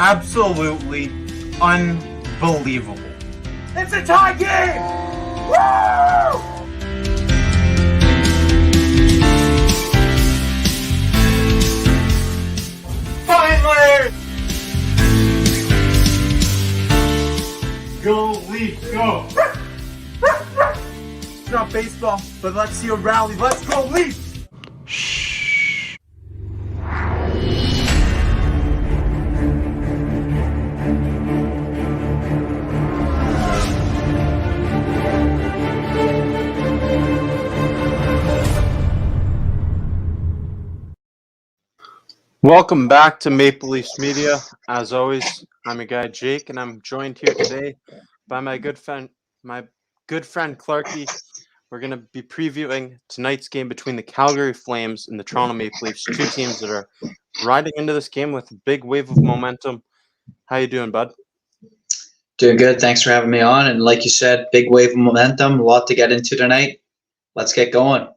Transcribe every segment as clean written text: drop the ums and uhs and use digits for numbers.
absolutely unbelievable. It's a tie game! Woo! Finally! Go Leafs, go! It's not baseball, but let's see a rally. Let's go Leafs! Welcome back to Maple Leafs Media. As always, I'm your guy Jake, and I'm joined here today by my good friend Clarky. We're going to be previewing tonight's game between the Calgary Flames and the Toronto Maple Leafs, two teams that are riding into this game with a big wave of momentum. How you doing, bud? Doing good. Thanks for having me on. And like you said, big wave of momentum, a lot to get into tonight. Let's get going.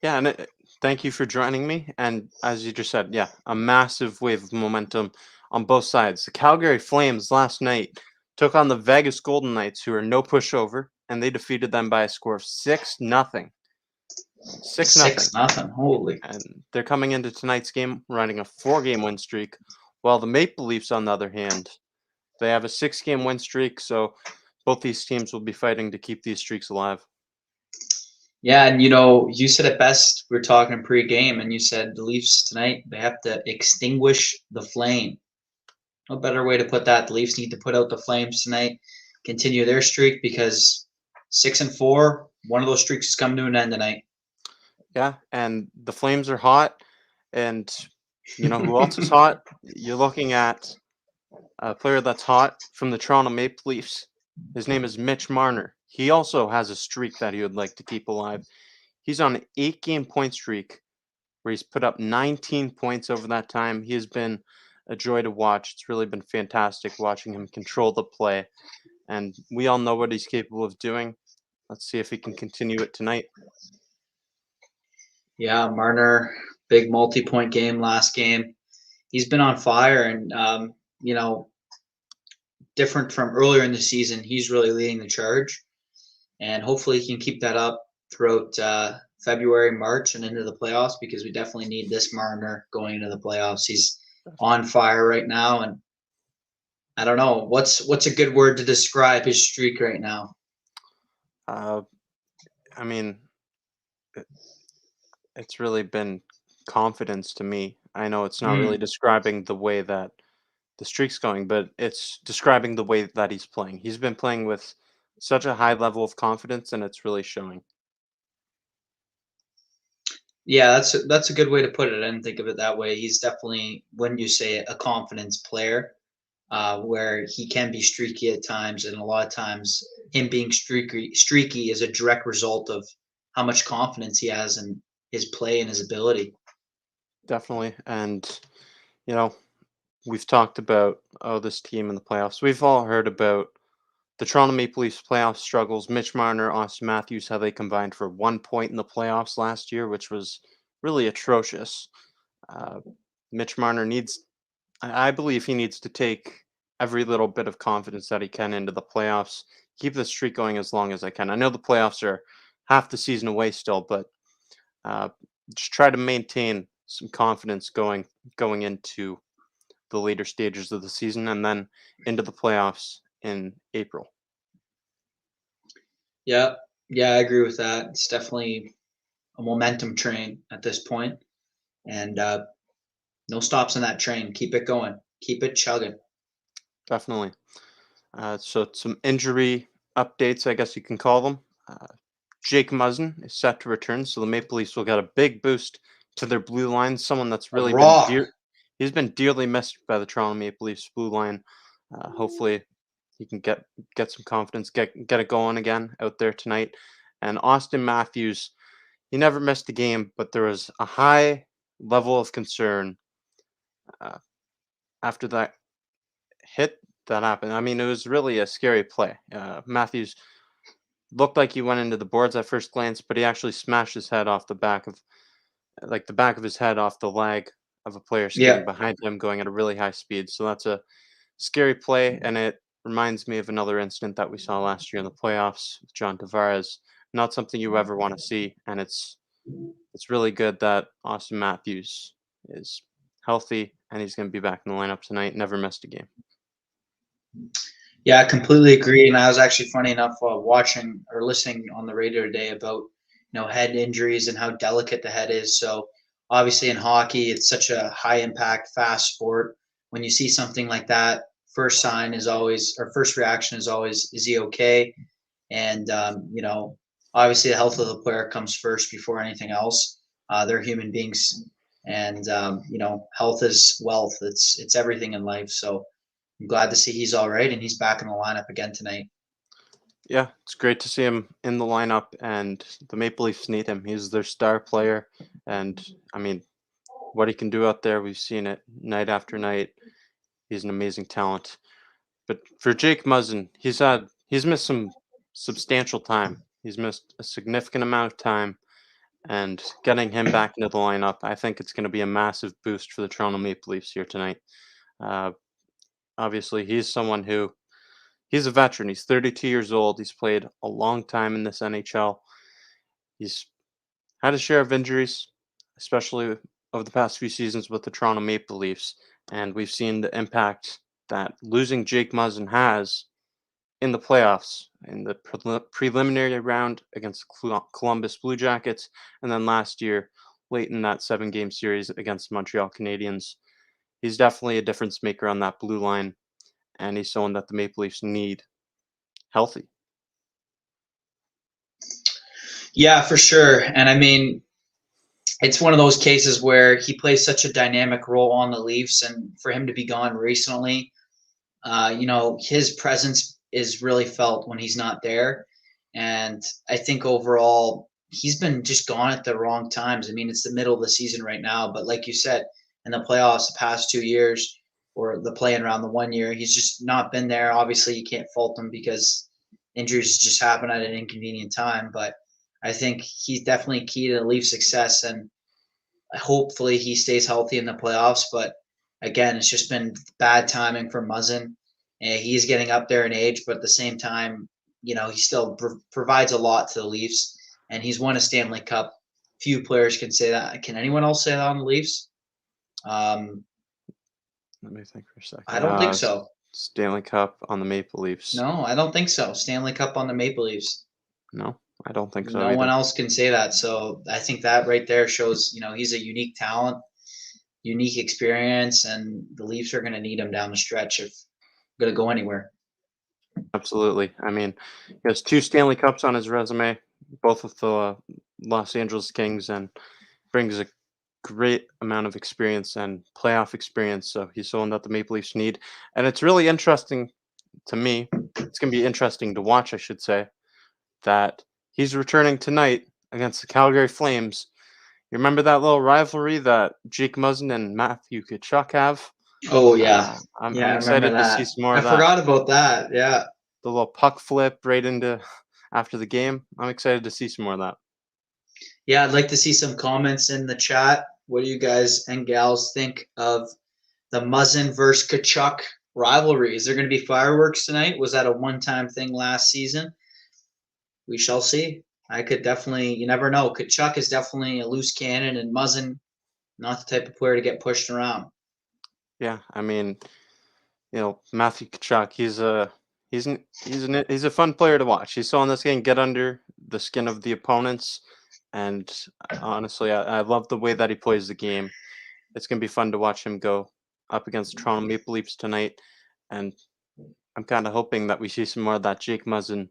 Yeah, and thank you for joining me. And as you just said, a massive wave of momentum on both sides. The Calgary Flames last night took on the Vegas Golden Knights, who are no pushover, and they defeated them by a score of 6-0. 6-0. Holy. And they're coming into tonight's game riding a 4-game win streak, while the Maple Leafs, on the other hand, they have a 6-game win streak, so both these teams will be fighting to keep these streaks alive. Yeah, and you said it best. We were talking pre-game, and you said the Leafs tonight, they have to extinguish the flame. No better way to put that. The Leafs need to put out the flames tonight, continue their streak, because 6-4, one of those streaks is coming to an end tonight. Yeah, and the Flames are hot, and you know who else is hot? You're looking at a player that's hot from the Toronto Maple Leafs. His name is Mitch Marner. He also has a streak that he would like to keep alive. He's on an 8-game point streak where he's put up 19 points over that time. He has been a joy to watch. It's really been fantastic watching him control the play. And we all know what he's capable of doing. Let's see if he can continue it tonight. Yeah, Marner, big multi-point game last game. He's been on fire, and different from earlier in the season, he's really leading the charge, and hopefully he can keep that up throughout February, March, and into the playoffs, because we definitely need this Marner going into the playoffs. He's on fire right now, and I don't know what's a good word to describe his streak right now. I mean, it's really been confidence to me. I know it's not really describing the way that the streak's going, but it's describing the way that he's playing. He's been playing with such a high level of confidence, and it's really showing. Yeah, that's a good way to put it. I didn't think of it that way. He's definitely, when you say it, a confidence player, where he can be streaky at times, and a lot of times him being streaky is a direct result of how much confidence he has in his play and his ability. Definitely. And, we've talked about, this team in the playoffs. We've all heard about the Toronto Maple Leafs playoff struggles. Mitch Marner, Austin Matthews, how they combined for 1 point in the playoffs last year, which was really atrocious. Mitch Marner I believe he needs to take every little bit of confidence that he can into the playoffs, keep the streak going as long as I can. I know the playoffs are half the season away still, but just try to maintain some confidence going into the later stages of the season and then into the playoffs in April. Yeah, I agree with that. It's definitely a momentum train at this point, and no stops on that train. Keep it going. Keep it chugging. Definitely. So some injury updates, I guess you can call them. Jake Muzzin is set to return, so the Maple Leafs will get a big boost to their blue line. Someone that's really he's been dearly missed by the Toronto Maple Leafs blue line. Hopefully he can get some confidence, get it going again out there tonight. And Austin Matthews, he never missed a game, but there was a high level of concern after that hit that happened. I mean, it was really a scary play. Matthews looked like he went into the boards at first glance, but he actually smashed his head off the back of his head off the leg of a player skating Yeah. behind him going at a really high speed. So that's a scary play, and it reminds me of another incident that we saw last year in the playoffs with John Tavares. Not something you ever want to see, and it's really good that Austin Matthews is healthy and he's going to be back in the lineup tonight. Never missed a game. Yeah, I completely agree. And I was actually funny enough watching or listening on the radio today about head injuries and how delicate the head is. So obviously in hockey, it's such a high impact, fast sport. When you see something like that, first sign is always or first reaction is always, is he okay? And obviously the health of the player comes first before anything else. They're human beings, and health is wealth. It's everything in life. So I'm glad to see he's all right and he's back in the lineup again tonight. Yeah, it's great to see him in the lineup, and the Maple Leafs need him. He's their star player, and I mean, what he can do out there, we've seen it night after night. He's an amazing talent. But for Jake Muzzin, he's missed some substantial time. He's missed a significant amount of time, and getting him back into the lineup, I think it's going to be a massive boost for the Toronto Maple Leafs here tonight. Uh, Obviously, he's a veteran. He's 32 years old. He's played a long time in this NHL. He's had a share of injuries, especially over the past few seasons with the Toronto Maple Leafs, and we've seen the impact that losing Jake Muzzin has in the playoffs, in the preliminary round against Columbus Blue Jackets, and then last year, late in that 7-game series against Montreal Canadiens. He's definitely a difference maker on that blue line, and he's someone that the Maple Leafs need healthy. Yeah, for sure. And I mean, it's one of those cases where he plays such a dynamic role on the Leafs, and for him to be gone recently, his presence is really felt when he's not there. And I think overall, he's been just gone at the wrong times. I mean, it's the middle of the season right now, but like you said, in the playoffs the past 2 years, or the play-in round the 1 year, he's just not been there. Obviously, you can't fault him because injuries just happen at an inconvenient time. But I think he's definitely key to the Leafs' success, and hopefully he stays healthy in the playoffs. But again, it's just been bad timing for Muzzin. And he's getting up there in age, but at the same time, he still provides a lot to the Leafs, and he's won a Stanley Cup. Few players can say that. Can anyone else say that on the Leafs? Let me think for a second. I don't think so. Stanley Cup on the Maple Leafs. No, I don't think so. Stanley Cup on the Maple Leafs. No, I don't think so No either. one else can say that. So I think that right there shows, he's a unique talent, unique experience, and the Leafs are going to need him down the stretch if going to go anywhere. Absolutely. I mean, he has 2 Stanley Cups on his resume, both with the Los Angeles Kings, and brings a great amount of experience and playoff experience. So he's someone that the Maple Leafs need. And it's really interesting to me. It's going to be interesting to watch, I should say, that he's returning tonight against the Calgary Flames. You remember that little rivalry that Jake Muzzin and Matthew Tkachuk have? Oh yeah, I'm I excited remember to that. see some more I of that. forgot about that. Yeah. The little puck flip right into after the game. I'm excited to see some more of that. Yeah, I'd like to see some comments in the chat. What do you guys and gals think of the Muzzin versus Tkachuk rivalry? Is there going to be fireworks tonight? Was that a one-time thing last season? We shall see. I could definitely, you never know. Tkachuk is definitely a loose cannon, and Muzzin, not the type of player to get pushed around. Yeah, I mean, Matthew Tkachuk, he's a fun player to watch. He's so on this game get under the skin of the opponents, and honestly, I love the way that he plays the game. It's gonna be fun to watch him go up against the Toronto Maple Leafs tonight, and I'm kind of hoping that we see some more of that Jake Muzzin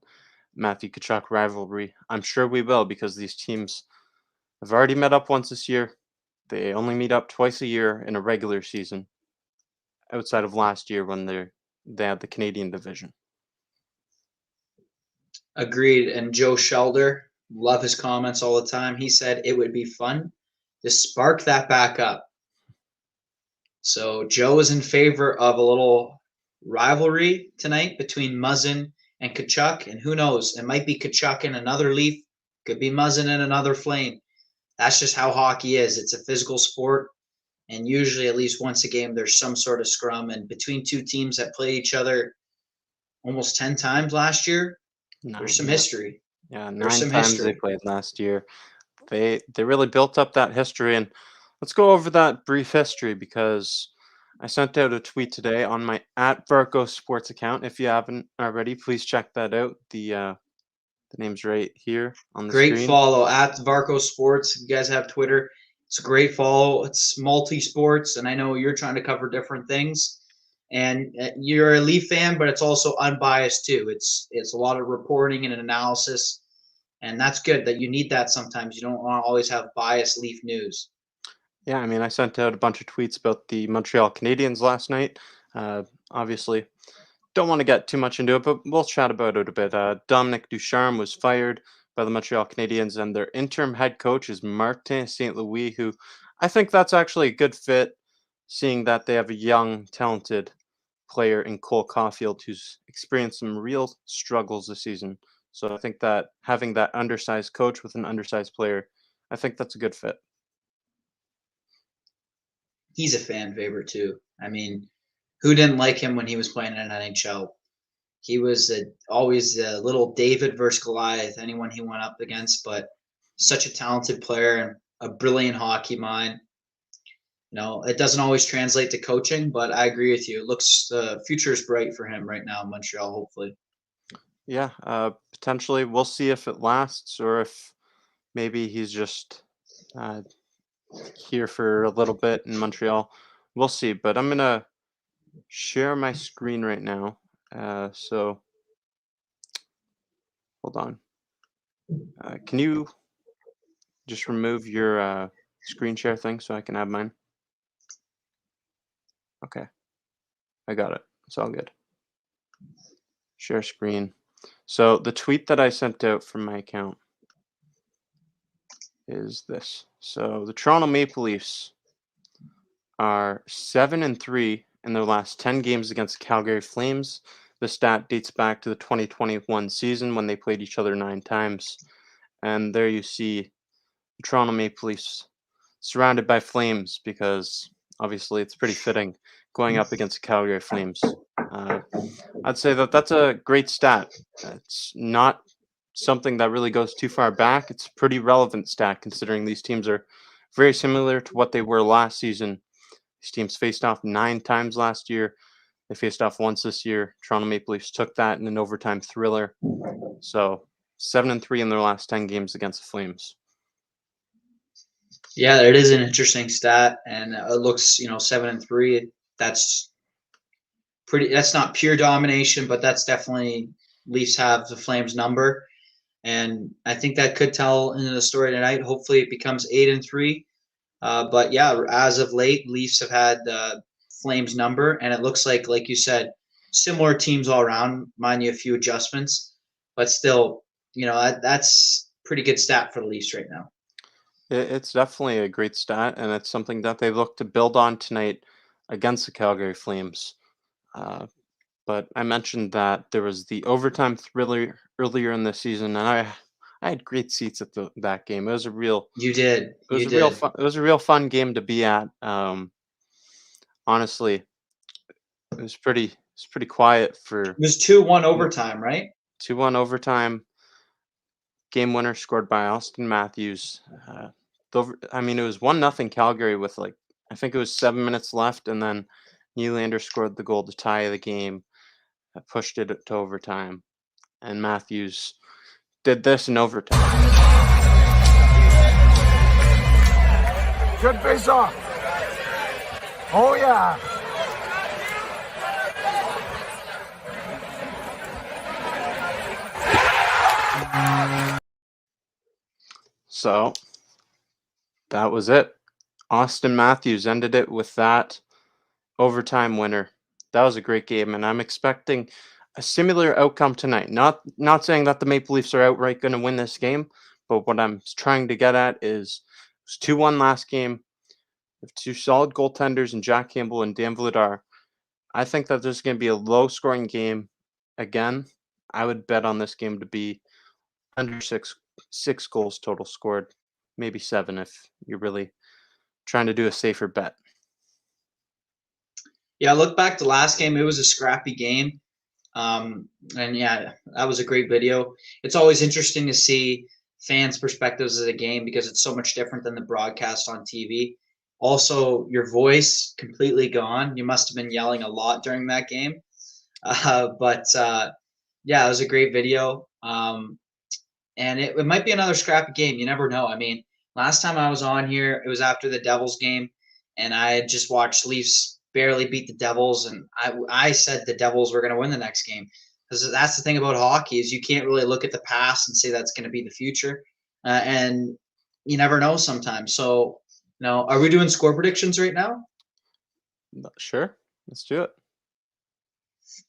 Matthew Tkachuk rivalry. I'm sure we will, because these teams have already met up once this year. They only meet up twice a year in a regular season, outside of last year when they had the Canadian division. Agreed. And Joe Shelder, love his comments all the time. He said it would be fun to spark that back up. So Joe is in favor of a little rivalry tonight between Muzzin and Tkachuk, and who knows, it might be Tkachuk in another Leaf, could be Muzzin in another Flame. That's just how hockey is. It's a physical sport. And usually, at least once a game, there's some sort of scrum. And between two teams that played each other almost 10 times last year, there's some history. Yeah, There's 9 some times they history. played last year. They really built up that history, and let's go over that brief history because I sent out a tweet today on my @Varco Sports account. If you haven't already, please check that out. The name's right here on the Great screen. follow at Varco Sports. If you guys have Twitter, it's a great follow. It's multi sports, and I know you're trying to cover different things. And you're a Leaf fan, but it's also unbiased too. It's a lot of reporting and analysis, and that's good. That you need that sometimes. You don't want to always have biased Leaf news. Yeah, I mean, I sent out a bunch of tweets about the Montreal Canadiens last night. Obviously, don't want to get too much into it, but we'll chat about it a bit. Dominic Ducharme was fired by the Montreal Canadiens, and their interim head coach is Martin St. Louis, who I think that's actually a good fit, seeing that they have a young, talented player in Cole Caulfield who's experienced some real struggles this season. So I think that having that undersized coach with an undersized player, I think that's a good fit. He's a fan favorite too. I mean, who didn't like him when he was playing in NHL? He was always a little David versus Goliath, anyone he went up against, but such a talented player and a brilliant hockey mind. It doesn't always translate to coaching, but I agree with you. It looks the future is bright for him right now in Montreal, hopefully. Yeah, potentially. We'll see if it lasts or if maybe he's just uh, here for a little bit in Montreal. We'll see. But I'm going to share my screen right now. So hold on. Can you just remove your screen share thing so I can have mine? Okay, I got it. It's all good. Share screen. So the tweet that I sent out from my account is this. So the Toronto Maple Leafs are 7-3 in their last 10 games against the Calgary Flames. The stat dates back to the 2021 season when they played each other 9 times. And there you see the Toronto Maple Leafs surrounded by flames because obviously it's pretty fitting going up against the Calgary Flames. I'd say that that's a great stat. It's not something that really goes too far back. It's a pretty relevant stat considering these teams are very similar to what they were last season. These teams faced off 9 times last year. They faced off once this year. Toronto Maple Leafs took that in an overtime thriller. So 7-3 in their last 10 games against the Flames. Yeah, it is an interesting stat, and it looks 7-3. That's pretty. That's not pure domination, but that's definitely Leafs have the Flames number, and I think that could tell into the story tonight. Hopefully, it becomes 8-3. But yeah, as of late, Leafs have had the Flames number, and it looks like you said, similar teams all around. Mind you, a few adjustments, but still, that's pretty good stat for the Leafs right now. It's definitely a great stat, and it's something that they look to build on tonight against the Calgary Flames. Uh, but I mentioned that there was the overtime thriller earlier in the season, and I had great seats at that game. It was a real You did, it was you a real did. fun it was a real fun game to be at. Honestly, it's pretty quiet It for was 2-1 overtime, right? 2-1 overtime. Game winner scored by Austin Matthews. I mean, it was 1-0 Calgary with I think it was 7 minutes left, and then Nylander scored the goal to tie the game, pushed it to overtime, and Matthews did this in overtime. Good face off. Oh yeah. So that was it. Austin Matthews ended it with that overtime winner. That was a great game, and I'm expecting a similar outcome tonight. Not saying that the Maple Leafs are outright going to win this game, but what I'm trying to get at is it was 2-1 last game. With 2 solid goaltenders in Jack Campbell and Dan Vladar. I think that there's going to be a low-scoring game again. I would bet on this game to be under six goals total scored, maybe 7 if you're really trying to do a safer bet. Yeah, look back to last game. It was a scrappy game. And yeah, that was a great video. It's always interesting to see fans' perspectives of the game because it's so much different than the broadcast on TV. Also, your voice completely gone. You must have been yelling a lot during that game. But yeah, it was a great video. And it might be another scrappy game. You never know. I mean, last time I was on here, it was after the Devils game, and I had just watched Leafs barely beat the Devils, and I said the Devils were going to win the next game. Because that's the thing about hockey is you can't really look at the past and say that's going to be the future, and you never know sometimes. So, are we doing score predictions right now? Sure, let's do it.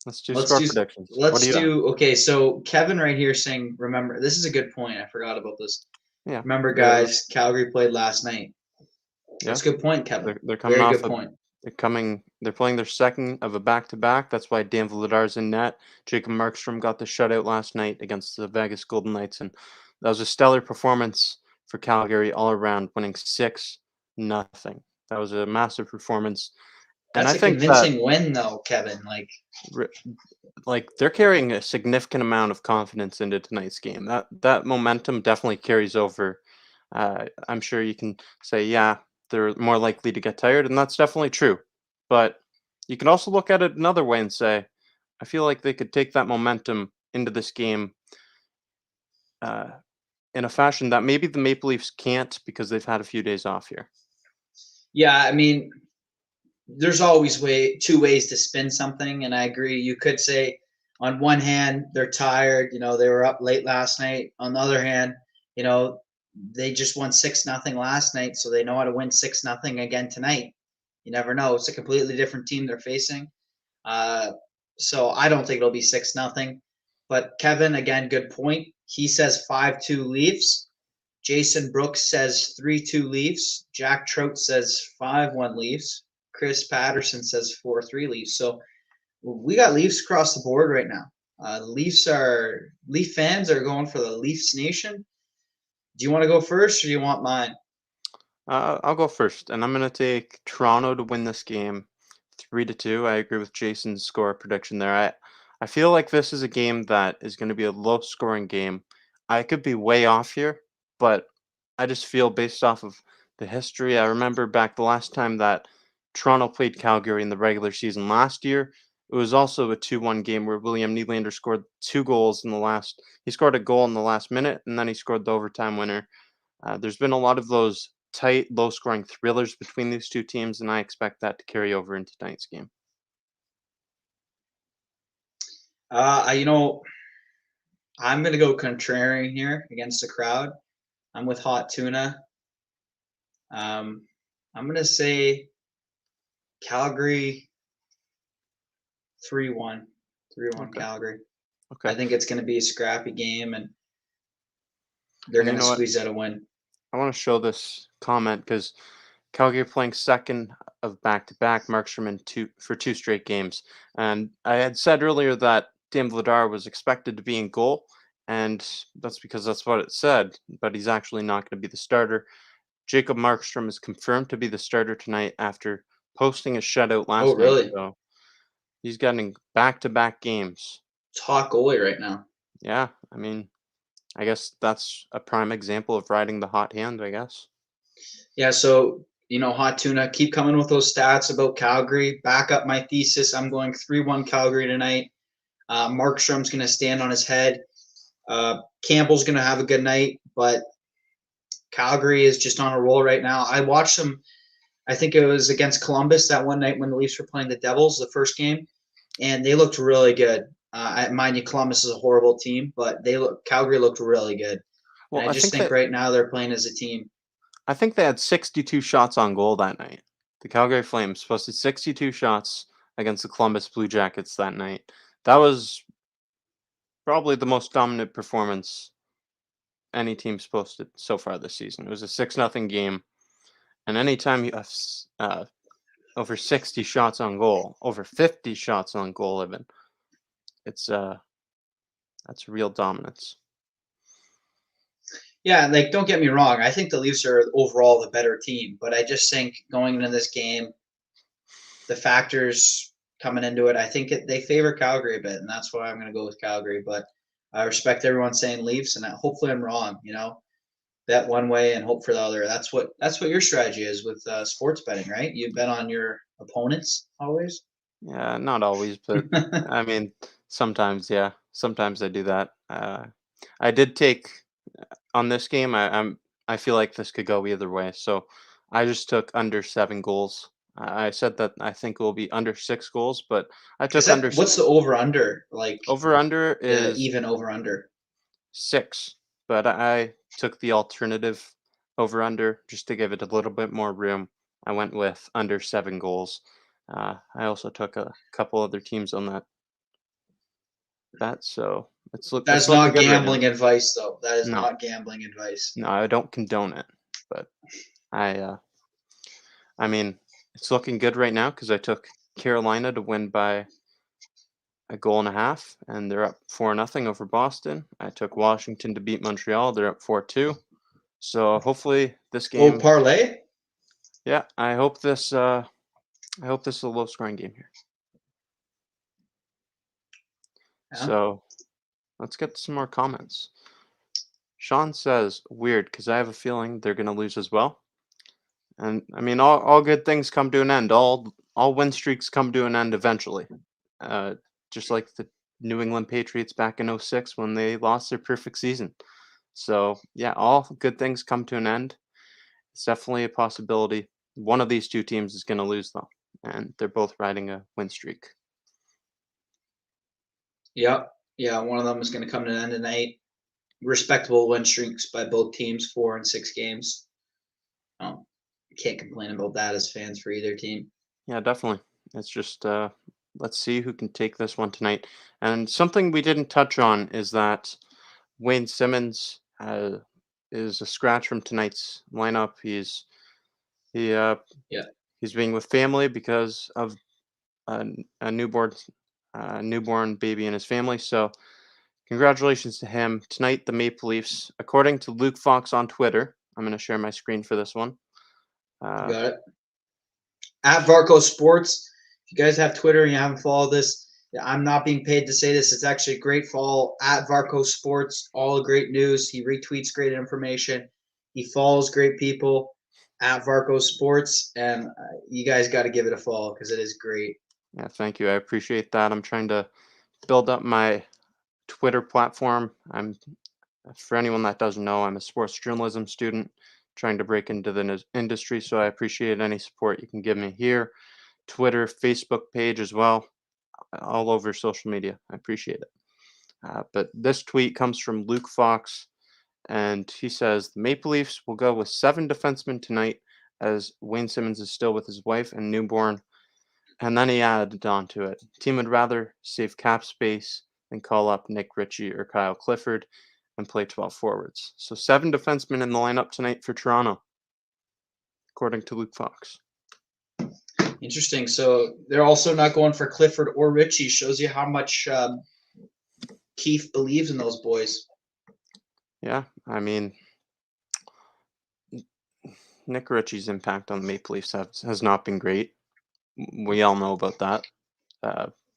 Let's do Let's score do. predictions. What Let's do you got? do. Okay, so Kevin right here saying, remember, this is a good point. I forgot about this. Yeah. Remember, guys, Calgary played last night. Yeah. That's a good point, Kevin. They're coming Very off good point. They're playing their second of a back-to-back. That's why Dan Vladar's in net. Jacob Markstrom got the shutout last night against the Vegas Golden Knights, and that was a stellar performance for Calgary all around, winning 6-0. That was a massive performance. And That's I a think that convincing win, though, Kevin. they're carrying a significant amount of confidence into tonight's game. That momentum definitely carries over. I'm sure you can say, yeah, they're more likely to get tired, and that's definitely true. But you can also look at it another way and say, I feel like they could take that momentum into this game uh, in a fashion that maybe the Maple Leafs can't because they've had a few days off here. Yeah, I mean, there's always two ways to spin something, and I agree. You could say, on one hand, they're tired. They were up late last night. On the other hand, they just won 6-0 last night, so they know how to win 6-0 again tonight. You never know. It's a completely different team they're facing. So I don't think it'll be 6-0. But Kevin, again, good point. He says 5-2 Leafs. Jason Brooks says 3-2 Leafs. Jack Trout says 5-1 Leafs. Chris Patterson says 4-3 Leafs. So we got Leafs across the board right now. Leaf fans are going for the Leafs Nation. Do you want to go first, or do you want mine? I'll go first, and I'm going to take Toronto to win this game 3-2. I agree with Jason's score prediction there. I feel like this is a game that is going to be a low-scoring game. I could be way off here, but I just feel based off of the history. I remember back the last time that Toronto played Calgary in the regular season last year. It was also a 2-1 game where William Nylander scored 2 goals in the last. He scored a goal in the last minute, and then he scored the overtime winner. There's been a lot of those tight, low-scoring thrillers between these two teams, and I expect that to carry over into tonight's game. I'm going to go contrarian here against the crowd. I'm with Hot Tuna. I'm going to say Calgary 3-1. 3-1 Okay. Calgary. Okay. I think it's going to be a scrappy game, and they're going to squeeze out a win. I want to show this comment because Calgary playing second of back-to-back Markstrom for 2 straight games. And I had said earlier that Dan Vladar was expected to be in goal, and that's because that's what it said, but he's actually not going to be the starter. Jacob Markstrom is confirmed to be the starter tonight after posting a shutout last night. Really? So he's getting back-to-back games. It's hot goalie right now. Yeah, I mean, I guess that's a prime example of riding the hot hand, I guess. Yeah, so, Hot Tuna, keep coming with those stats about Calgary. Back up my thesis. I'm going 3-1 Calgary tonight. Markstrom's going to stand on his head. Campbell's going to have a good night, but Calgary is just on a roll right now. I watched them. I think it was against Columbus that one night when the Leafs were playing the Devils, the first game, and they looked really good. Mind you, Columbus is a horrible team, but Calgary looked really good. Well, and I just think right now they're playing as a team. I think they had 62 shots on goal that night. The Calgary Flames posted 62 shots against the Columbus Blue Jackets that night. That was probably the most dominant performance any team's posted so far this season. It was a 6-0 game, and anytime you have over 60 shots on goal, over 50 shots on goal even, that's real dominance. Yeah, don't get me wrong. I think the Leafs are overall the better team, but I just think going into this game, the factors coming into it, I think they favor Calgary a bit, and that's why I'm going to go with Calgary. But I respect everyone saying Leafs, and hopefully I'm wrong. Bet one way and hope for the other. That's what your strategy is with sports betting, right? You bet on your opponents always. Yeah, not always, but I mean, sometimes, yeah. Sometimes I do that. I did take on this game. I feel like this could go either way, so I just took under 7 goals. I said that I think it will be under 6 goals, but I Is took that what's the over under like? over under The is even over under. 6, but I took the alternative over under just to give it a little bit more room. I went with under 7 goals. I also took a couple other teams on that bet, so That's it's looking not good right now. gambling advice, though. That is No, not gambling advice. no, I don't condone it, but I I mean it's looking good right now because I took Carolina to win by a goal and a half, and they're up 4-0 over Boston. I took Washington to beat Montreal. They're up 4-2. So hopefully this Oh, game, parlay? yeah, I hope this is a low scoring game here. Yeah. So let's get to some more comments. Sean says, weird, because I have a feeling they're gonna lose as well. And I mean all good things come to an end. All win streaks come to an end eventually. Uh just like the New England Patriots back in 06 when they lost their perfect season. So yeah, all good things come to an end. It's definitely a possibility. One of these two teams is going to lose, though, and they're both riding a win streak. Yep. Yeah, one of them is going to come to an end tonight. Respectable win streaks by both teams, 4 and 6 games. Can't complain about that as fans for either team. Yeah, definitely. It's just let's see who can take this one tonight. And something we didn't touch on is that Wayne Simmons is a scratch from tonight's lineup. He's Yeah. being with family because of a newborn baby in his family. So congratulations to him. Tonight, the Maple Leafs, according to Luke Fox on Twitter, I'm going to share my screen for this one. You got it. At Varco Sports, if you guys have Twitter and you haven't followed this, I'm not being paid to say this. It's actually a great follow. At Varco Sports, all great news. He retweets great information. He follows great people at Varco Sports, and you guys got to give it a follow because it is great. Yeah, thank you. I appreciate that. I'm trying to build up my Twitter platform. For anyone that doesn't know, I'm a sports journalism student trying to break into the industry. So I appreciate any support you can give me here. Twitter, Facebook page as well, all over social media. I appreciate it. But this tweet comes from Luke Fox, and he says the Maple Leafs will go with 7 defensemen tonight as Wayne Simmons is still with his wife and newborn. And then he added on to it. Team would rather save cap space than call up Nick Ritchie or Kyle Clifford and play 12 forwards. So 7 defensemen in the lineup tonight for Toronto, according to Luke Fox. Interesting. So they're also not going for Clifford or Ritchie. Shows you how much Keefe believes in those boys. Yeah, I mean, Nick Ritchie's impact on the Maple Leafs has not been great. We all know about that.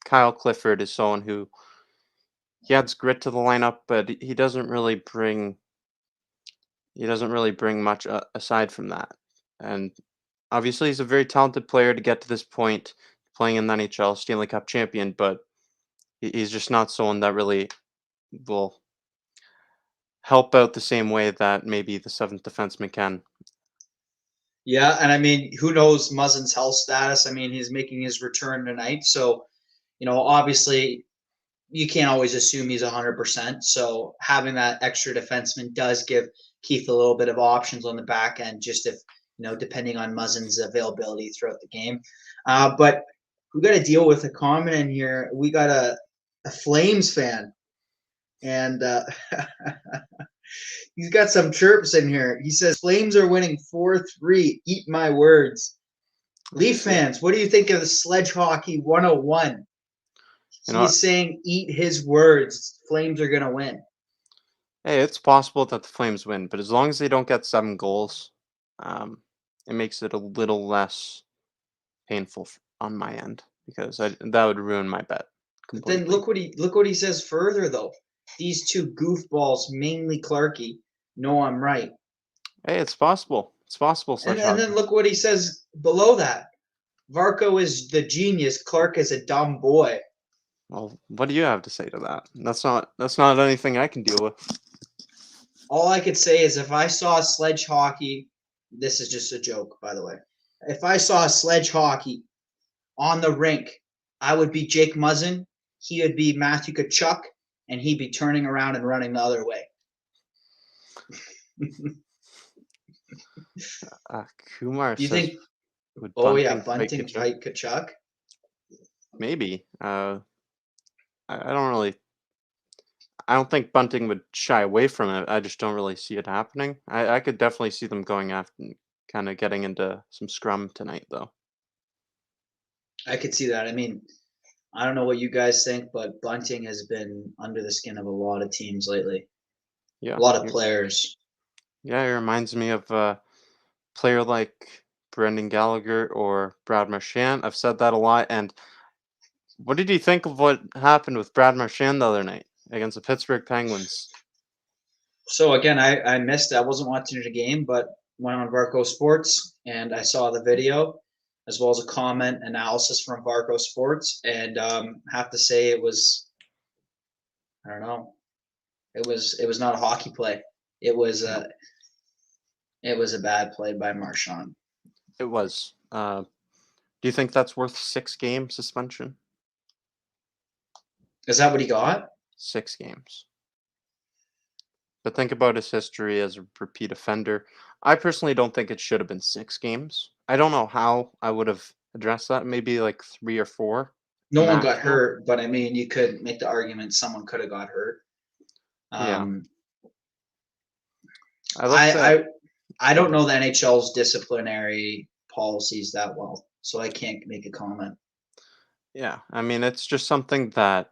Kyle Clifford is someone who he adds grit to the lineup, but he doesn't really bring much aside from that. And obviously, he's a very talented player to get to this point, playing in the NHL, Stanley Cup champion, but he's just not someone that really will help out the same way that maybe the 7th defenseman can. Yeah, and I mean, who knows Muzzin's health status? I mean, he's making his return tonight, so obviously, you can't always assume he's 100%. So having that extra defenseman does give Keith a little bit of options on the back end, just if depending on Muzzin's availability throughout the game. But we got to deal with a comment in here. We got a Flames fan, and he's got some chirps in here. He says Flames are winning 4-3. Eat my words. Leaf fans, what do you think of the Sledge Hockey 101? He's saying eat his words. Flames are going to win. Hey, it's possible that the Flames win, but as long as they don't get 7 goals, it makes it a little less painful on my end because that would ruin my bet But then completely. look what he says further though. These two goofballs, mainly Clarky, know I'm right. Hey, it's possible. It's possible, And Sledge then Hockey. look what he says below that. Varco is the genius. Clark is a dumb boy. Well, what do you have to say to that? That's not anything I can deal with. All I could say is if I saw sledge hockey, this is just a joke, by the way. If I saw sledge hockey on the rink, I would be Jake Muzzin, he would be Matthew Kachuk, and he'd be turning around and running the other way. Kumar Do you says, think? would Oh yeah, Bunting fight Bunting Kachuk? fight Kachuk. Maybe. I don't really. I don't think Bunting would shy away from it. I just don't really see it happening. I could definitely see them going after, kind of getting into some scrum tonight, though. I could see that. I mean, I don't know what you guys think, but Bunting has been under the skin of a lot of teams lately. Yeah. A lot of players. Yeah, it reminds me of a player like Brendan Gallagher or Brad Marchand. I've said that a lot. And what did you think of what happened with Brad Marchand the other night against the Pittsburgh Penguins? So again, I missed it. I wasn't watching the game, but went on Varco Sports and I saw the video as well as a comment analysis from Varco Sports, and have to say it was, I don't know, it was not a hockey play. It was No, a bad play by Marchand. it was. Do you think that's worth 6 game suspension? Is that what he got? 6 games. But think about his history as a repeat offender. I personally don't think it should have been 6 games. I don't know how I would have addressed that. Maybe like 3 or 4 No one got maximum. hurt, but I mean, you could make the argument someone could have got hurt. Yeah. Um, I looked at. I Go don't ahead. know the NHL's disciplinary policies that well, so I can't make a comment. Yeah. I mean, it's just something that,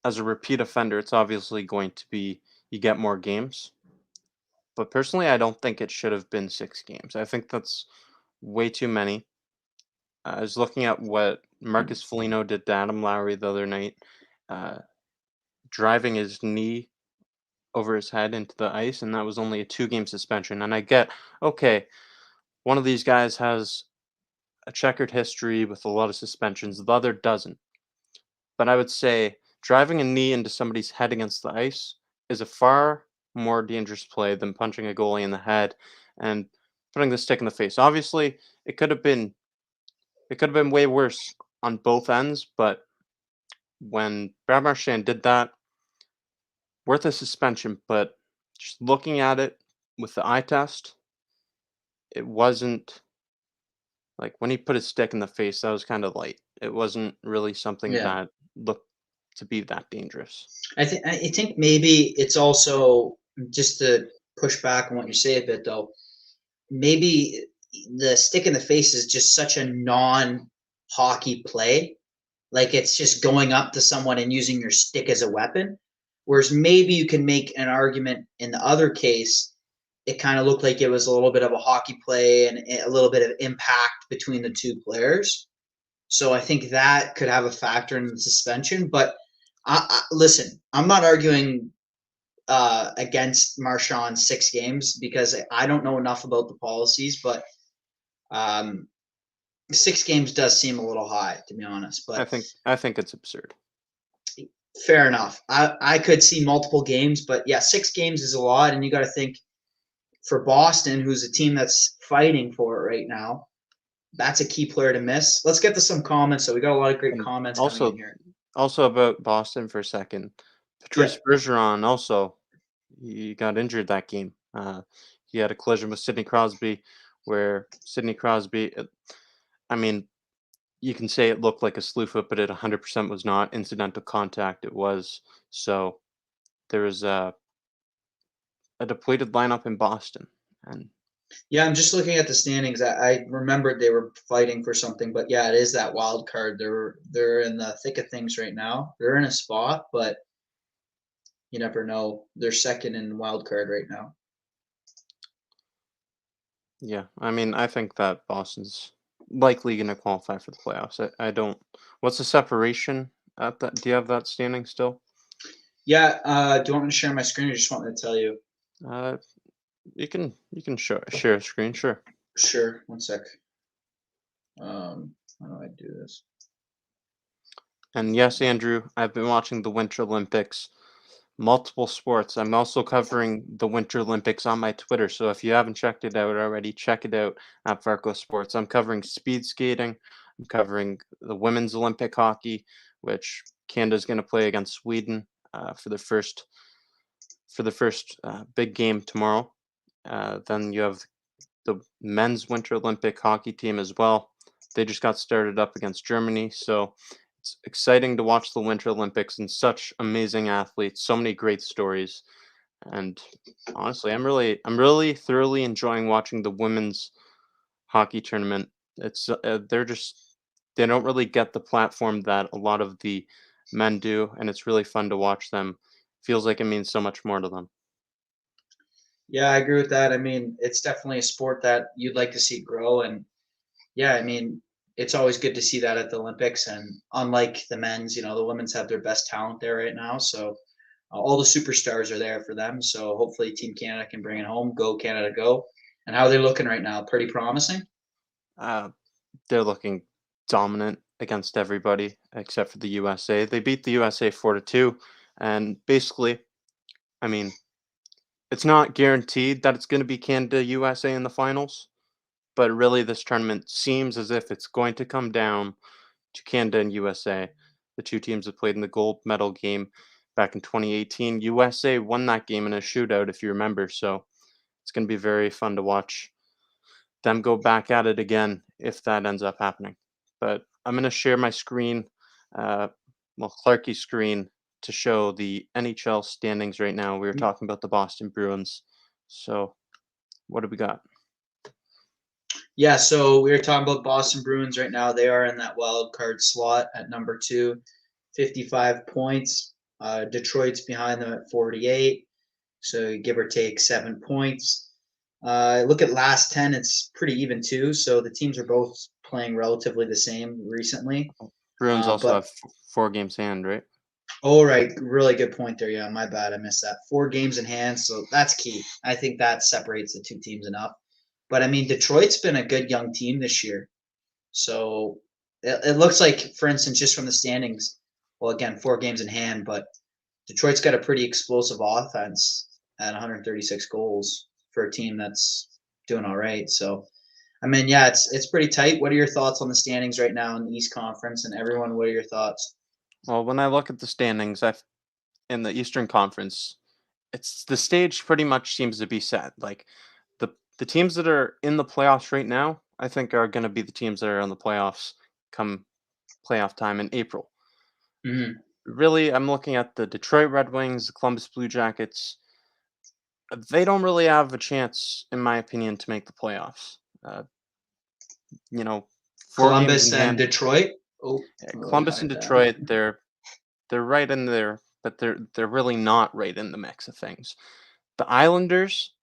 as a repeat offender, it's obviously going to be you get more games. But personally, I don't think it should have been 6 games. I think that's way too many. I was looking at what Marcus Foligno did to Adam Lowry the other night, uh, driving his knee over his head into the ice, and that was only a 2 game suspension. And I get, okay, one of these guys has a checkered history with a lot of suspensions, the other doesn't. But I would say driving a knee into somebody's head against the ice is a far more dangerous play than punching a goalie in the head and putting the stick in the face. Obviously, it could have been way worse on both ends, but when Brad Marchand did that, worth a suspension. But just looking at it with the eye test, it wasn't like when he put his stick in the face, that was kind of light. It wasn't really something Yeah. that looked to be that dangerous. I think maybe it's also, just to push back on what you say a bit though, maybe the stick in the face is just such a non-hockey play. Like it's just going up to someone and using your stick as a weapon. Whereas maybe you can make an argument in the other case, it kind of looked like it was a little bit of a hockey play and a little bit of impact between the two players. So I think that could have a factor in the suspension. But listen, I'm not arguing against Marchand 6 games because I don't know enough about the policies, but 6 games does seem a little high, to be honest. But I think it's absurd. fair enough. I could see multiple games, but yeah, 6 games is a lot, and you got to think for Boston, who's a team that's fighting for it right now. That's a key player to miss. Let's get to some comments. So we got a lot of great And comments coming in here. also about Boston for a second. Yeah. Patrice Bergeron also, he got injured that game. He had a collision with Sidney Crosby, where Sidney Crosby, I mean, you can say it looked like a slew foot, but it 100% was not incidental contact. It was. So there was a depleted lineup in Boston, and Yeah, I'm just looking at the standings. I remembered they were fighting for something, but yeah, it is that wild card. They're in the thick of things right now. They're in a spot, but you never know. They're second in wild card right now. yeah, I mean, I think that Boston's likely going to qualify for the playoffs. I don't. What's the separation at that? Do you have that standing still? Yeah. Do you want me to share my screen, or just want me to tell you? Uh, you can share a screen, sure. Sure. One sec. How do I do this? And yes, Andrew, I've been watching the Winter Olympics, multiple sports. I'm also covering the Winter Olympics on my Twitter. So if you haven't checked it out already, check it out at Varco Sports. I'm covering speed skating. I'm covering the women's Olympic hockey, which Canada's going to play against Sweden for the first big game tomorrow. Then you have the men's Winter Olympic hockey team as well. They just got started up against Germany, so it's exciting to watch the Winter Olympics and such amazing athletes, so many great stories. And honestly, I'm really thoroughly enjoying watching the women's hockey tournament. It's they don't really get the platform that a lot of the men do, and it's really fun to watch them. Feels like it means so much more to them. Yeah, I agree with that. I mean, it's definitely a sport that you'd like to see grow, and yeah, I mean, it's always good to see that at the Olympics. And unlike the men's, the women's have their best talent there right now, so all the superstars are there for them. So hopefully, Team Canada can bring it home. Go Canada, go! And how are they looking right now? Pretty promising. Uh, they're looking dominant against everybody except for the USA. They beat the USA 4-2, and basically, I mean, it's not guaranteed that it's going to be Canada USA in the finals, but really this tournament seems as if it's going to come down to Canada and USA, the two teams that played in the gold medal game back in 2018. USA won that game in a shootout, if you remember, so it's going to be very fun to watch them go back at it again if that ends up happening. But I'm going to share my screen, uh, Clarky's screen, to show the NHL standings right now. We were talking about the Boston Bruins. So, what do we got? Yeah, so we were talking about Boston Bruins right now. They are in that wild card slot at number 2, 55 points. Detroit's behind them at 48, so give or take 7 points. Look at last 10, it's pretty even too. So the teams are both playing relatively the same recently. Bruins also But have 4 games hand, right? oh, right, really good point there. Yeah, my bad, I missed that. 4 games in hand, so that's key. I think that separates the two teams enough. But I mean, Detroit's been a good young team this year. So it looks like, for instance, just from the standings, well, again, 4 games in hand, but Detroit's got a pretty explosive offense at 136 goals for a team that's doing all right. So, I mean, yeah, it's pretty tight. What are your thoughts on the standings right now in the East Conference? And everyone, what are your thoughts? Well, when I look at the standings, in the Eastern Conference, it's the stage pretty much seems to be set. Like the teams that are in the playoffs right now, I think are going to be the teams that are in the playoffs come playoff time in April. Mm-hmm. Really, I'm looking at the Detroit Red Wings, the Columbus Blue Jackets. They don't really have a chance, in my opinion, to make the playoffs. Uh, you know, 4 games Columbus in and hand. Detroit. Oh, let me Columbus and hide Detroit, that. they're right in there, but they're really not right in the mix of things. The Islanders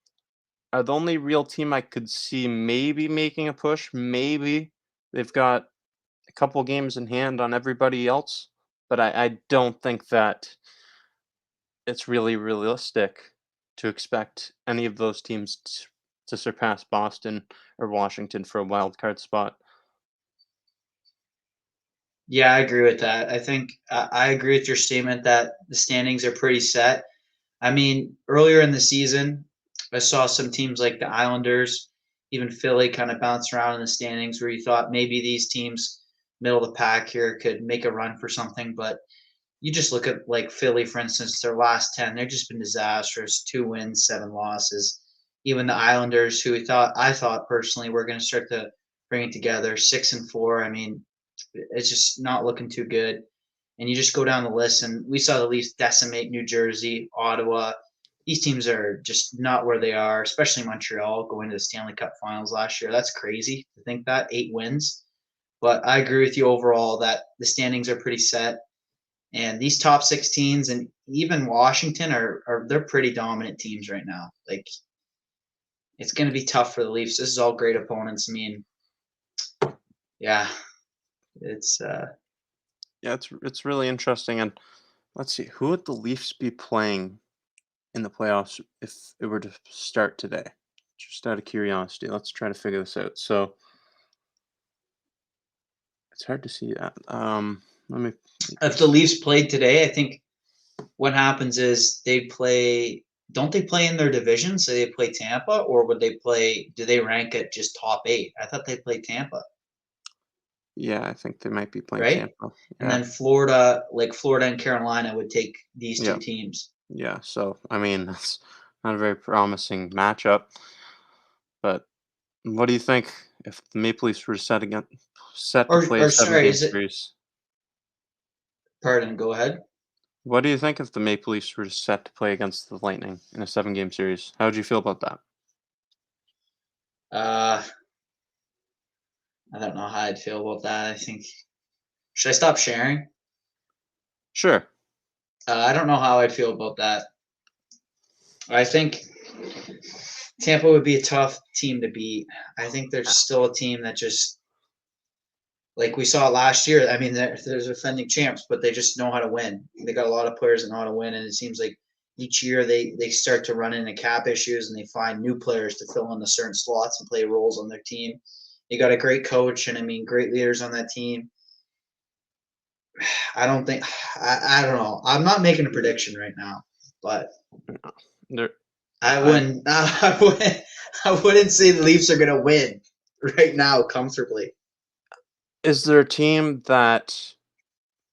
are the only real team I could see maybe making a push. Maybe they've got a couple games in hand on everybody else, but I don't think that it's really realistic to expect any of those teams to surpass Boston or Washington for a wild card spot. Yeah, I agree with that. I think I agree with your statement that the standings are pretty set. I mean, earlier in the season, I saw some teams like the Islanders, even Philly, kind of bounce around in the standings where you thought maybe these teams, middle of the pack here, could make a run for something. But you just look at like Philly, for instance, their last 10, they've just been disastrous. 2 wins, 7 losses. Even the Islanders, who I thought personally were going to start to bring it together, 6-4. I mean, it's just not looking too good. And you just go down the list, and we saw the Leafs decimate New Jersey, Ottawa. These teams are just not where they are, especially Montreal going to the Stanley Cup Finals last year. That's crazy to think that 8 wins. But I agree with you overall that the standings are pretty set, and these top 16s and even Washington are they're pretty dominant teams right now. Like it's going to be tough for the Leafs. This is all great opponents. I mean, Yeah, it's Yeah, it's really interesting. And let's see, who would the Leafs be playing in the playoffs if it were to start today? Just out of curiosity, let's try to figure this out. So it's hard to see that. Let me. if the Leafs played today, I think what happens is they play. Don't they play in their division? So they play Tampa, or would they play? Do they rank at just top 8? I thought they played Tampa, Yeah, I think they might be playing right? Tampa. And Yeah, then Florida, like Florida and Carolina, would take these two yeah, teams. yeah. So I mean, that's not a very promising matchup. But what do you think if the Maple Leafs were set to play a Or sorry, seven-game is it? series? Pardon. Go ahead. What do you think if the Maple Leafs were set to play against the Lightning in a seven-game series? How would you feel about that? Uh, I don't know how I'd feel about that. I think should I stop sharing? Sure. I don't know how I'd feel about that. I think Tampa would be a tough team to beat. I think there's still a team that just like we saw last year. I mean, there's defending champs, but they just know how to win. They got a lot of players that know how to win, and it seems like each year they start to run into cap issues and they find new players to fill in the certain slots and play roles on their team. They got a great coach and I mean great leaders on that team. I don't think I don't know. I'm not making a prediction right now, but There, I I, wouldn't I wouldn't say the Leafs are gonna win right now comfortably. is there a team that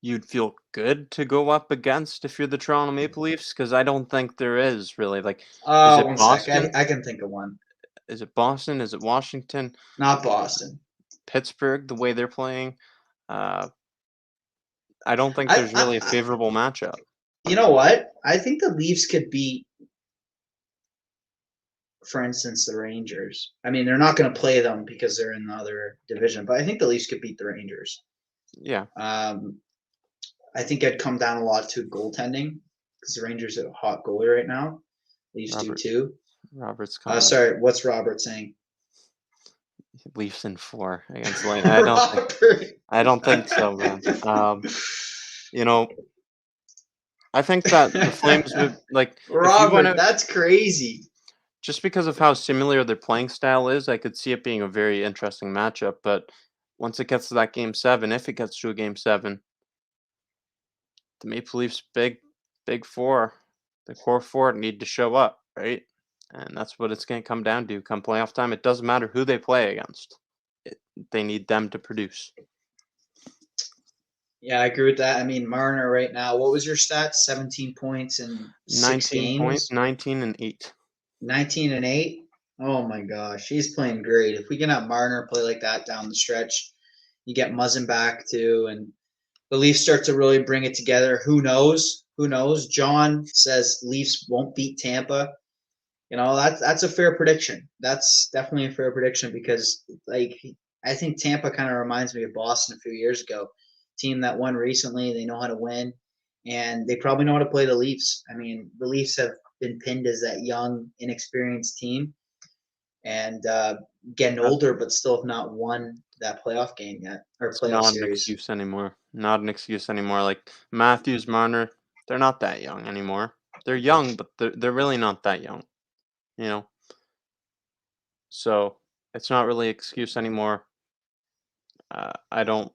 you'd feel good to go up against if you're the Toronto Maple Leafs? Because I don't think there is really. Like, is it One sec. Boston? I can think of one. Is it Boston? Is it Washington? Not Boston. Pittsburgh? The way they're playing, uh, I don't think I, there's I, really a I favorable matchup. you know what? I think the Leafs could beat, for instance, the Rangers. I mean, they're not going to play them because they're in the other division, but I think the Leafs could beat the Rangers. Yeah, Um, I think I'd come down a lot to goaltending because the Rangers have a hot goalie right now. Leafs do Robert too. Robert's coming. Sorry, what's Robert saying? Leafs in 4 against Lightning. Robert. I don't think so, man. You know, I think that the Flames would like if you want Robert, to that's crazy. just because of how similar their playing style is, I could see it being a very interesting matchup. But once it gets to that game 7, if it gets to a game 7, the Maple Leafs big four, the core four need to show up, right? And that's what it's going to come down to come playoff time. It doesn't matter who they play against. They need them to produce. Yeah, I agree with that. I mean, Marner right now, what was your stats? 17 points in 6 19 points, games, 19 and 8. 19 and 8. Oh my gosh, he's playing great. If we can have Marner play like that down the stretch, you get Muzzin back too, and the Leafs start to really bring it together. Who knows? Who knows? John says Leafs won't beat Tampa. You know, that's a fair prediction. That's definitely a fair prediction because like I think Tampa kind of reminds me of Boston a few years ago. Team that won recently, they know how to win, and they probably know how to play the Leafs. I mean, the Leafs have been pinned as that young, inexperienced team, and getting older, but still have not won that playoff game yet or It's playoff not an series. excuse anymore. Not an excuse anymore. Like Matthews, Marner, they're not that young anymore. They're young, but they're really not that young. You know, so it's not really an excuse anymore. Uh, I don't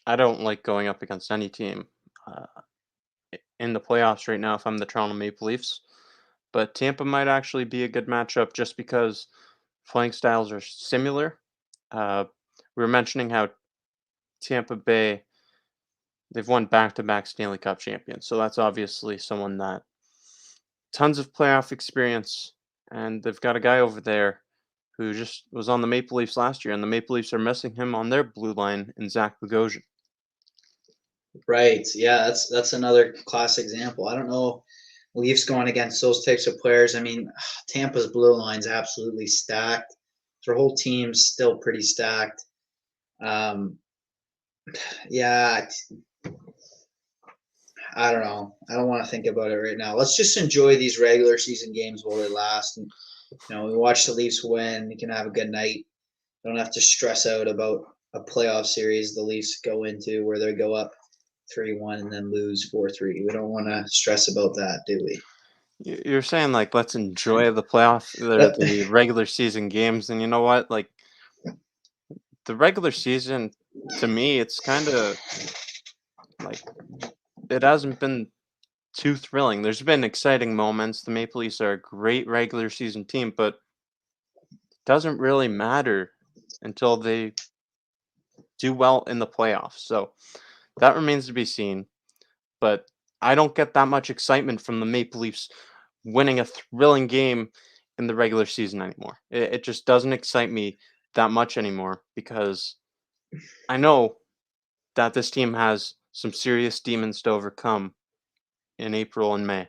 I don't like going up against any team uh, in the playoffs right now if I'm the Toronto Maple Leafs. But Tampa might actually be a good matchup just because playing styles are similar. Uh, we were mentioning how Tampa Bay they've won back-to-back Stanley Cup champions, so that's obviously someone that tons of playoff experience, and they've got a guy over there who just was on the Maple Leafs last year, and the Maple Leafs are missing him on their blue line in Zach Bogosian. Right. Yeah, that's another class example. I don't know Leafs going against those types of players. I mean, Tampa's blue line's absolutely stacked. Their whole team's still pretty stacked. Um, yeah, I don't know. I don't want to think about it right now. Let's just enjoy these regular season games while they last. And we watch the Leafs win. We can have a good night. Don't have to stress out a playoff series the Leafs go into where they go up 3-1 and then lose 4-3. We don't want to stress about that, do we? You're saying like let's enjoy the the regular season games, and you know what? Like the regular season, to me, it's kind of like it hasn't been too thrilling. There's been exciting moments. The Maple Leafs are a great regular season team, but it doesn't really matter until they do well in the playoffs. So that remains to be seen. But I don't get that much excitement from the Maple Leafs winning a thrilling game in the regular season anymore. It just doesn't excite me that much anymore because I know that this team has some serious demons to overcome in April and May.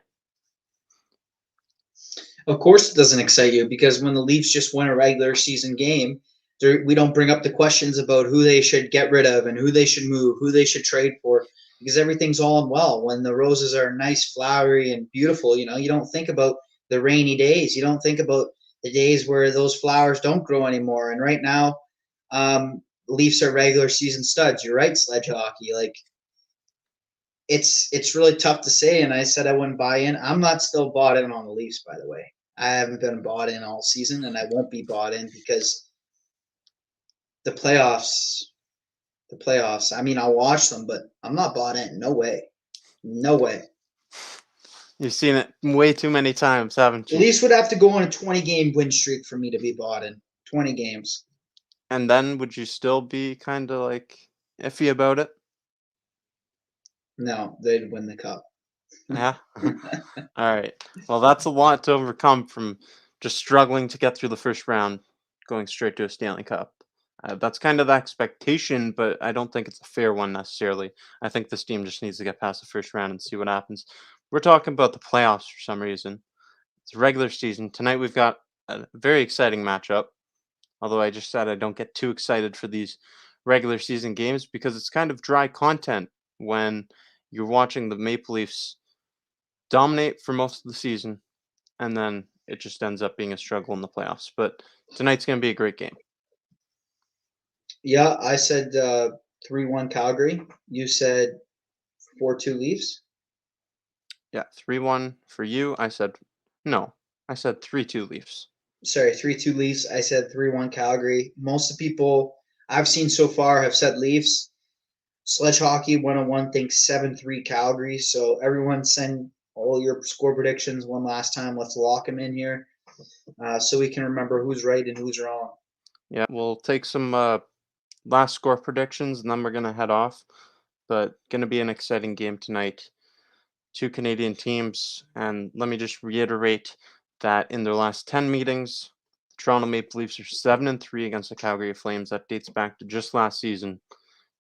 Of course, it doesn't excite you because when the Leafs just win a regular season game, we don't bring up the questions about who they should get rid of and who they should move, who they should trade for, because everything's all in well. When the roses are nice, flowery, and beautiful, you don't think about the rainy days. You don't think about the days where those flowers don't grow anymore. And right now, Leafs are regular season studs. You're right, Sledge Hockey. Like it's really tough to say. And I said I wouldn't buy in. I'm not still bought in on the Leafs, by the way. I haven't been bought in all season, and I won't be bought in because the playoffs. The playoffs. I mean, I'll watch them, but I'm not bought in. No way. No way. You've seen it way too many times, haven't The you? Leafs would have to go on a 20-game win streak for me to be bought in. 20 games. And then would you still be kind of like iffy about it? No, they'd win the cup. Yeah. All right. Well, that's a lot to overcome from just struggling to get through the first round, going straight to a Stanley Cup. That's kind of the expectation, but I don't think it's a fair one necessarily. I think this team just needs to get past the first round and see what happens. We're talking about the playoffs for some reason. It's regular season. Tonight we've got a very exciting matchup. Although I just said I don't get too excited for these regular season games because it's kind of dry content when you're watching the Maple Leafs dominate for most of the season and then it just ends up being a struggle in the playoffs. But tonight's going to be a great game. Yeah, I said 3-1 Calgary. You said 4-2 Leafs. Yeah, 3-1 for you. I said 3-2 Leafs. Sorry, 3-2 Leafs. I said 3-1 Calgary. Most of the people I've seen so far have said Leafs. Sledge Hockey 101 thinks 7-3 Calgary. So everyone send all your score predictions one last time. Let's lock them in here so we can remember who's right and who's wrong. Yeah, we'll take some last score predictions and then we're going to head off. But going to be an exciting game tonight. Two Canadian teams. And let me just reiterate that in their last 10 meetings, the Toronto Maple Leafs are 7-3 against the Calgary Flames. That dates back to just last season.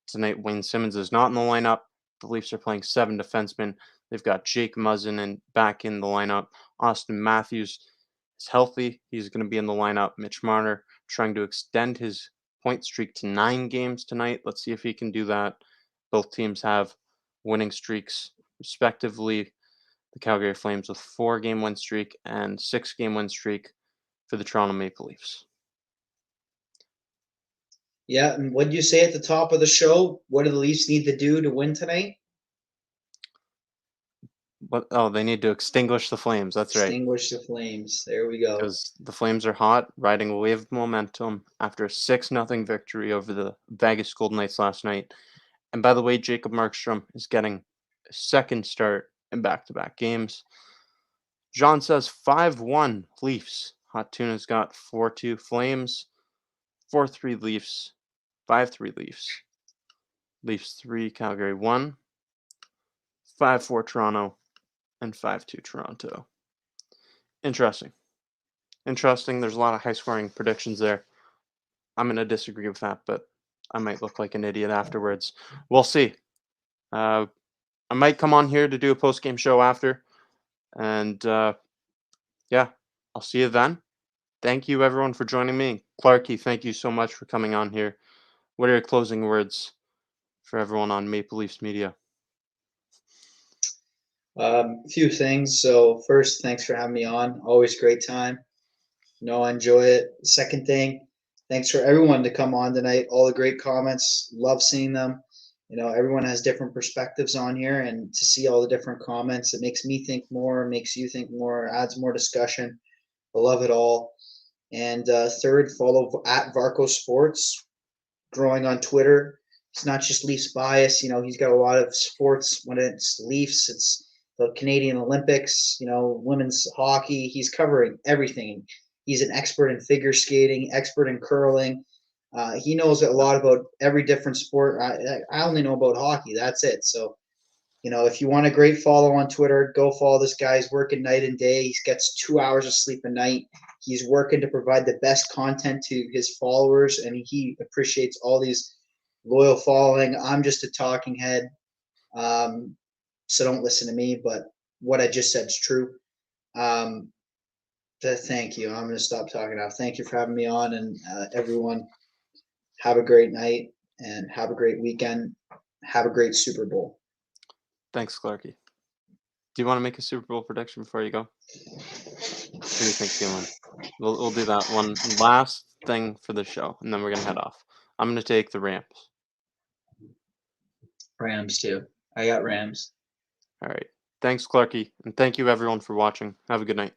Tonight, Wayne Simmons is not in the lineup. The Leafs are playing 7 defensemen. They've got Jake Muzzin and back in the lineup. Austin Matthews is healthy. He's going to be in the lineup. Mitch Marner trying to extend his point streak to 9 games tonight. Let's see if he can do that. Both teams have winning streaks, respectively. The Calgary Flames with 4-game win streak and 6-game win streak for the Toronto Maple Leafs. Yeah, and what did you say at the top of the show? What do the Leafs need to do to win tonight? But they need to extinguish the flames. That's right. Extinguish the flames. There we go. Because the Flames are hot, riding a wave of momentum after a 6-0 victory over the Vegas Golden Knights last night. And by the way, Jacob Markstrom is getting a second start in back-to-back games. John says 5-1 Leafs. Hot Tuna's got 4-2 Flames, 4-3 Leafs, 5-3 Leafs. Leafs 3, Calgary 1, 5-4 Toronto, and 5-2 Toronto. Interesting. There's a lot of high-scoring predictions there. I'm going to disagree with that, but I might look like an idiot afterwards. We'll see. I might come on here to do a post-game show after. And, yeah, I'll see you then. Thank you, everyone, for joining me. Clarky, thank you so much for coming on here. What are your closing words for everyone on Maple Leafs Media? A few things. So first, thanks for having me on. Always great time. I enjoy it. Second thing, thanks for everyone to come on tonight. All the great comments. Love seeing them. Everyone has different perspectives on here, and to see all the different comments, it makes me think more, makes you think more, adds more discussion. I love it all. And third, follow at Varco Sports, growing on Twitter. It's not just Leafs bias. He's got a lot of sports. When it's Leafs, it's the Canadian Olympics, women's hockey. He's covering everything. He's an expert in figure skating, expert in curling. He knows a lot about every different sport. I only know about hockey. That's it. So, if you want a great follow on Twitter, go follow this guy. He's working night and day. He gets 2 hours of sleep a night. He's working to provide the best content to his followers, and he appreciates all these loyal following. I'm just a talking head, so don't listen to me, but what I just said is true. Thank you. I'm going to stop talking now. Thank you for having me on, and everyone, have a great night and have a great weekend. Have a great Super Bowl. Thanks, Clarky. Do you want to make a Super Bowl prediction before you go? Who do you think's going to win? We'll do that one last thing for the show, and then we're going to head off. I'm going to take the Rams. Rams, too. I got Rams. All right. Thanks, Clarky, and thank you, everyone, for watching. Have a good night.